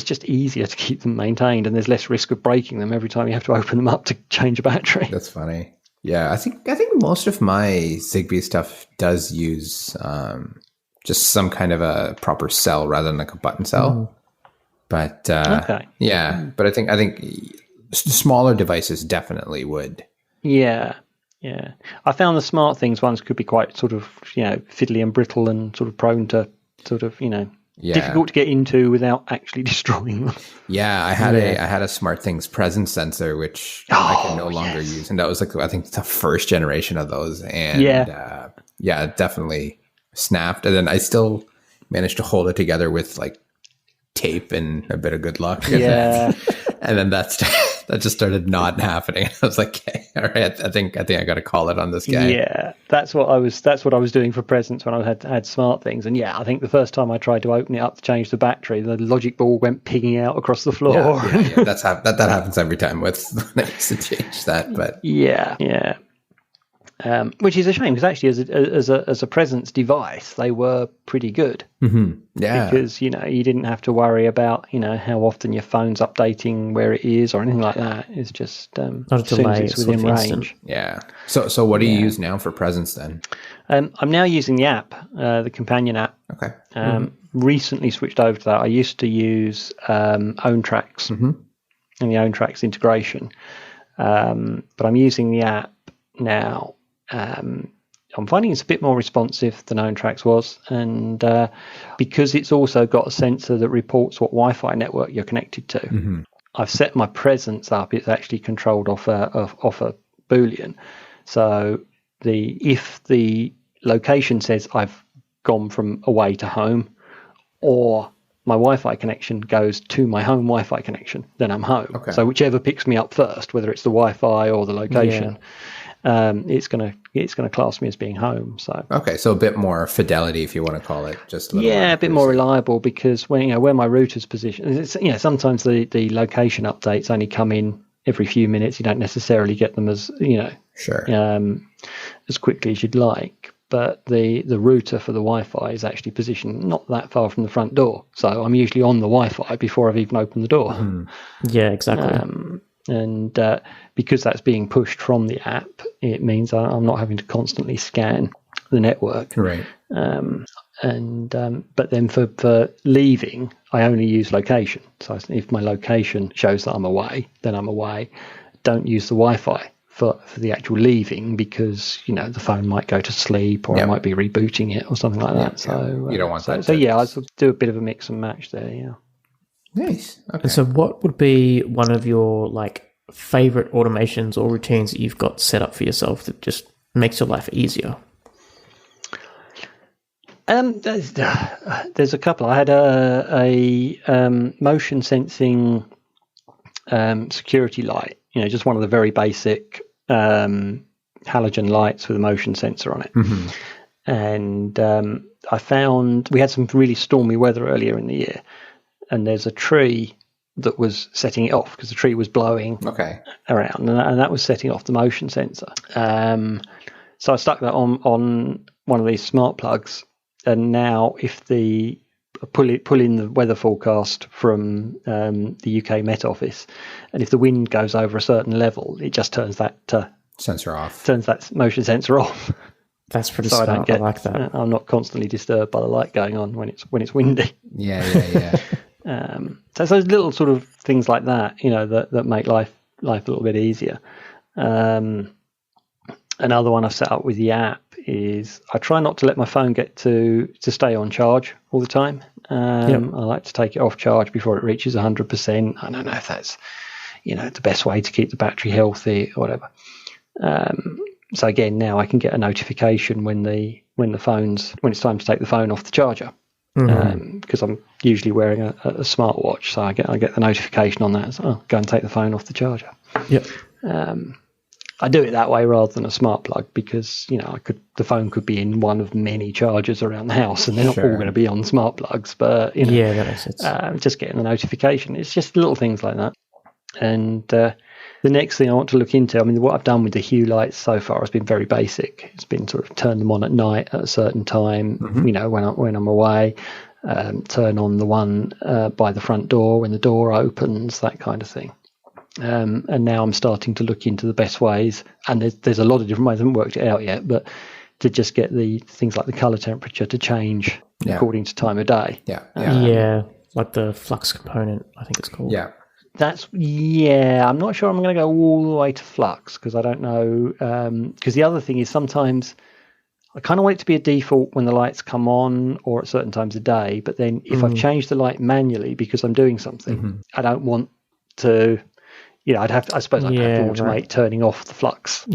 just easier to keep them maintained, and there's less risk of breaking them every time you have to open them up to change a battery. That's funny. Yeah, I think most of my Zigbee stuff does use just some kind of a proper cell rather than like a button cell. But but I think smaller devices definitely would. Yeah. I found the SmartThings ones could be quite sort of fiddly and brittle and sort of prone to sort of difficult to get into without actually destroying them. Yeah, I had a SmartThings presence sensor which I can no longer use, and that was like I think the first generation of those, and it definitely snapped, and then I still managed to hold it together with like tape and a bit of good luck. Yeah. And then that just started not happening. I was like, okay, all right, I think I got to call it on this guy. Yeah, that's what I was doing for presents when I had SmartThings. And I think the first time I tried to open it up to change the battery, the logic ball went pigging out across the floor. Yeah. That happens every time when I used to change that. But yeah. Which is a shame because actually, as a presence device, they were pretty good. Yeah, because you didn't have to worry about how often your phone's updating where it is or anything like that. It's just not a delay, it's within range. Yeah. So what do you use now for presence then? I'm now using the app, the companion app. Okay. Recently switched over to that. I used to use OwnTracks and the OwnTracks integration, but I'm using the app now. I'm finding it's a bit more responsive than OwnTracks was, and because it's also got a sensor that reports what Wi-Fi network you're connected to. I've set my presence up; it's actually controlled off a Boolean. So if the location says I've gone from away to home, or my Wi-Fi connection goes to my home Wi-Fi connection, then I'm home. Okay. So whichever picks me up first, whether it's the Wi-Fi or the location, it's gonna class me as being home. So okay, so a bit more fidelity, if you want to call it, just a little a bit more reliable, because when where my router's positioned, it's, sometimes the location updates only come in every few minutes. You don't necessarily get them as sure as quickly as you'd like. But the router for the Wi-Fi is actually positioned not that far from the front door, so I'm usually on the Wi-Fi before I've even opened the door. Mm. Yeah, exactly. And because that's being pushed from the app, it means I'm not having to constantly scan the network. Right. But then for leaving, I only use location. So if my location shows that I'm away, then I'm away. Don't use the Wi-Fi for the actual leaving, because the phone might go to sleep, or I might be rebooting it or something like that. So you don't want that. So I sort of do a bit of a mix and match there. Yeah. Nice. Okay. And so what would be one of your favorite automations or routines that you've got set up for yourself that just makes your life easier? There's a couple. I had a motion sensing security light, just one of the very basic halogen lights with a motion sensor on it. Mm-hmm. And I found we had some really stormy weather earlier in the year, and there's a tree that was setting it off because the tree was blowing around, and that was setting off the motion sensor. So I stuck that on one of these smart plugs, and now if the pull in the weather forecast from the UK Met Office, and if the wind goes over a certain level, it just turns that sensor off. Turns that motion sensor off. That's pretty smart. I like that. I'm not constantly disturbed by the light going on when it's windy. Yeah. So those little sort of things like that, that make life a little bit easier. Another one I've set up with the app is I try not to let my phone get to stay on charge all the time. I like to take it off charge before it reaches 100%. I don't know if that's, the best way to keep the battery healthy or whatever. So again, now I can get a notification when it's time to take the phone off the charger. Because I'm usually wearing a smartwatch, so I get the notification on that. So, go and take the phone off the charger. Yep. I do it that way rather than a smart plug, because the phone could be in one of many chargers around the house, and they're not all going to be on smart plugs. But that makes sense. Just getting the notification. It's just little things like that. And the next thing I want to look into, what I've done with the Hue lights so far has been very basic. It's been sort of turn them on at night at a certain time, when I'm away, turn on the one by the front door when the door opens, that kind of thing. And now I'm starting to look into the best ways, and there's a lot of different ways. I haven't worked it out yet, but to just get the things like the color temperature to change according to time of day. Like the flux component, I think it's called. I'm not sure I'm going to go all the way to flux, because I don't know. Because the other thing is, sometimes I kind of want it to be a default when the lights come on or at certain times of day. But then if I've changed the light manually because I'm doing something, I don't want to. I suppose I'd have to automate turning off the flux.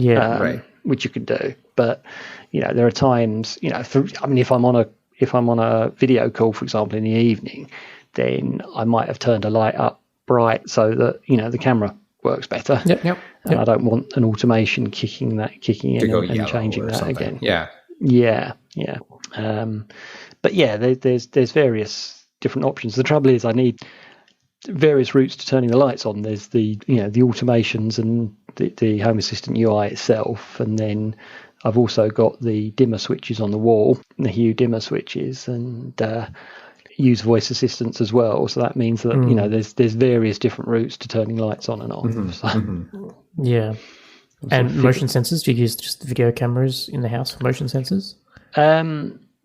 Which you can do. But there are times. If I'm on a video call, for example, in the evening, then I might have turned a light up bright so that the camera works better. And I don't want an automation kicking in and changing that again. But there's various different options. The trouble is I need various routes to turning the lights on. There's the the automations and the Home Assistant UI itself, and then I've also got the dimmer switches on the wall, the Hue dimmer switches, and use voice assistants as well. So that means that there's various different routes to turning lights on and off. Yeah. And motion sensors, do you use just the video cameras in the house for motion sensors?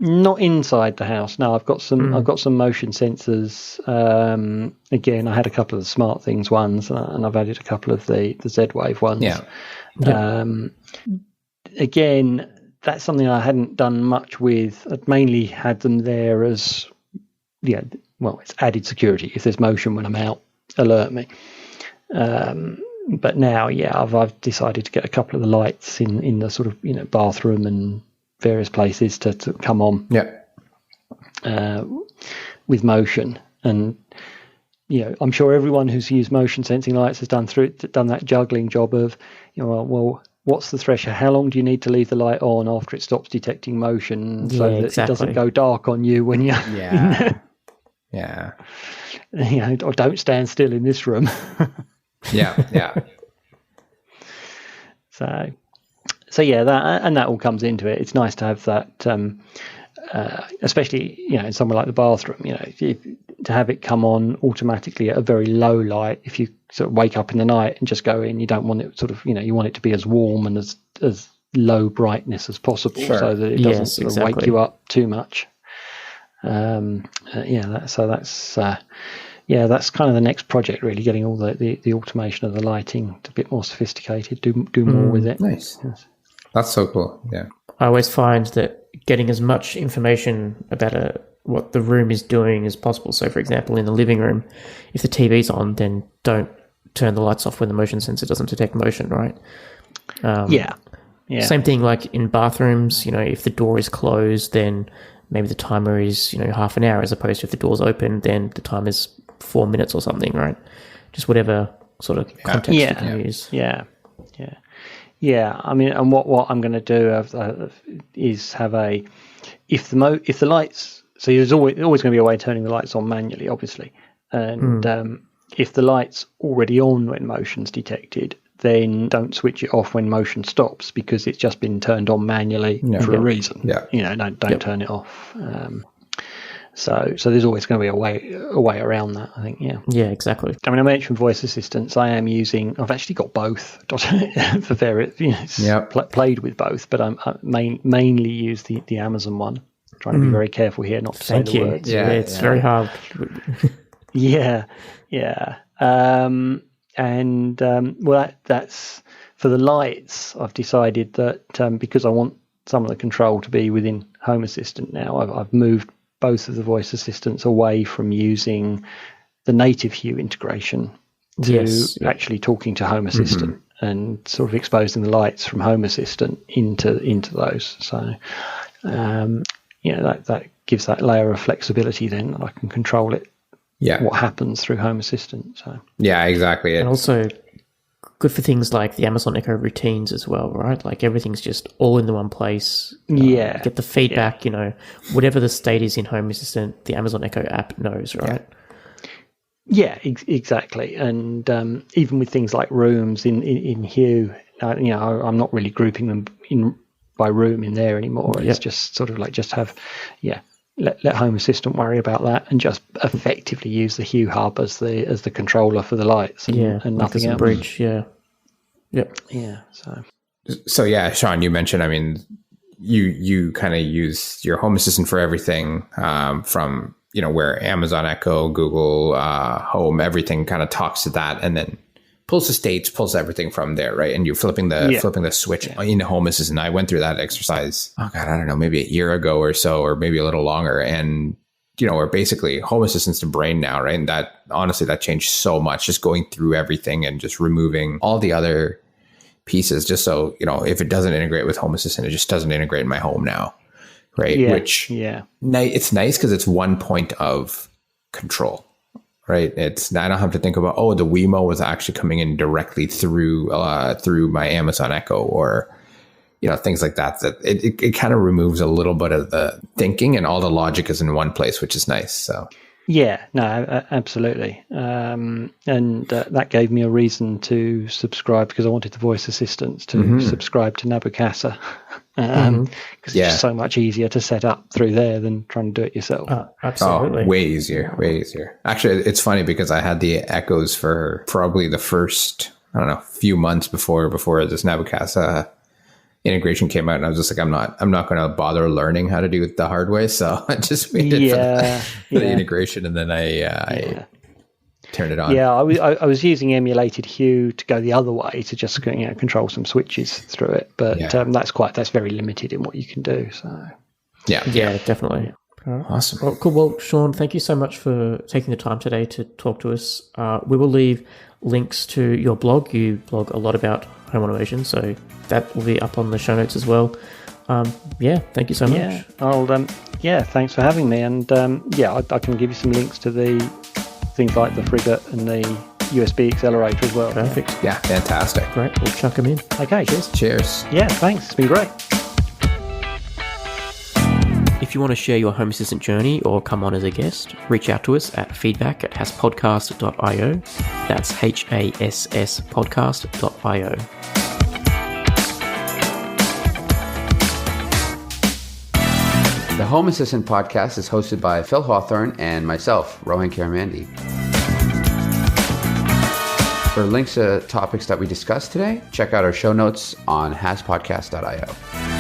Not inside the house. No, I've got some motion sensors. Again, I had a couple of the Smart Things ones, and I've added a couple of the Z-Wave ones. Again, that's something I hadn't done much with. I'd mainly had them there as it's added security. If there's motion when I'm out, alert me. But now, I've decided to get a couple of the lights in the sort of bathroom and various places to come on with motion. And I'm sure everyone who's used motion sensing lights has done that juggling job of, well, what's the threshold? How long do you need to leave the light on after it stops detecting motion so that it doesn't go dark on you when you're Yeah. Or don't stand still in this room. Yeah. So yeah, that all comes into it. It's nice to have that, especially in somewhere like the bathroom. To have it come on automatically at a very low light. If you sort of wake up in the night and just go in, you don't want it sort of you want it to be as warm and as low brightness as possible, so that it doesn't sort of wake you up too much. That's kind of the next project, really, getting all the automation of the lighting a bit more sophisticated, do more with it. Nice. Yes. That's so cool. Yeah. I always find that getting as much information about what the room is doing as possible. So, for example, in the living room, if the TV's on, then don't turn the lights off when the motion sensor doesn't detect motion, right? Yeah. Same thing like in bathrooms, if the door is closed, then maybe the timer is, half an hour, as opposed to if the door's open, then the time is 4 minutes or something, right? Just whatever sort of context you can use. Yeah. I mean, and what I'm going to do is have if the lights. So there's always going to be a way of turning the lights on manually, obviously, and if the light's already on when motion's detected, then don't switch it off when motion stops, because it's just been turned on manually for a reason. Don't turn it off. So there's always going to be a way around that, I think. Yeah, exactly. I mean, I mentioned voice assistants. I've actually got both for various. Played with both, but I mainly use the Amazon one. Trying to be very careful here not to say the words. It's very hard. That's for the lights. I've decided that because I want some of the control to be within Home Assistant now, I've moved both of the voice assistants away from using the native Hue integration to actually talking to Home Assistant and sort of exposing the lights from Home Assistant into those. So that gives that layer of flexibility. Then I can control it. What happens through Home Assistant. So exactly. And also good for things like the Amazon Echo routines as well, right? Like everything's just all in the one place. Get the feedback, whatever the state is in Home Assistant, the Amazon Echo app knows, right? Exactly. And even with things like rooms in Hue, I'm not really grouping them by room in there anymore. It's just sort of like let Home Assistant worry about that and just effectively use the Hue hub as the controller for the lights and nothing else. Bridge, So yeah, Sean, you mentioned, I mean, you kind of use your Home Assistant for everything, from where Amazon Echo, Google Home, everything kind of talks to that, and then pulls the states, pulls everything from there, right? And you're flipping the switch in Home Assistant. I went through that exercise, I don't know, maybe a year ago or so, or maybe a little longer. And, we're basically Home Assistant's the brain now, right? And that, honestly, that changed so much, just going through everything and just removing all the other pieces, just so, if it doesn't integrate with Home Assistant, it just doesn't integrate in my home now, right? It's nice because it's one point of control. Right. I don't have to think about, the Wemo was actually coming in directly through my Amazon Echo, or, things like that. That it kind of removes a little bit of the thinking, and all the logic is in one place, which is nice. So. Yeah, no, absolutely. And that gave me a reason to subscribe, because I wanted the voice assistants to subscribe to Nabu Casa. Because it's just so much easier to set up through there than trying to do it yourself. Absolutely. Way easier. Actually, it's funny because I had the Echoes for probably the first, few months before this Nabu Casa integration came out, and I was just like, I'm not going to bother learning how to do it the hard way. So I just waited for the integration, and then I turned it on. Yeah, I was using emulated Hue to go the other way, to just control some switches through it, but that's very limited in what you can do. So yeah, definitely. Awesome. Well, cool. Well, Sean, thank you so much for taking the time today to talk to us. We will leave links to your blog. You blog a lot about home automation, so that will be up on the show notes as well. Yeah, thank you so much. Yeah, thanks for having me. And I can give you some links to the things like the frigate and the USB accelerator as well. Perfect. Yeah, fantastic. Great. We'll chuck them in. Okay. Cheers. Yeah, thanks. It's been great. If you want to share your Home Assistant journey or come on as a guest, reach out to us at feedback@hasspodcast.io. That's HASS podcast.io. The Home Assistant podcast is hosted by Phil Hawthorne and myself, Rohan Karamandi. For links to topics that we discussed today, check out our show notes on hasspodcast.io.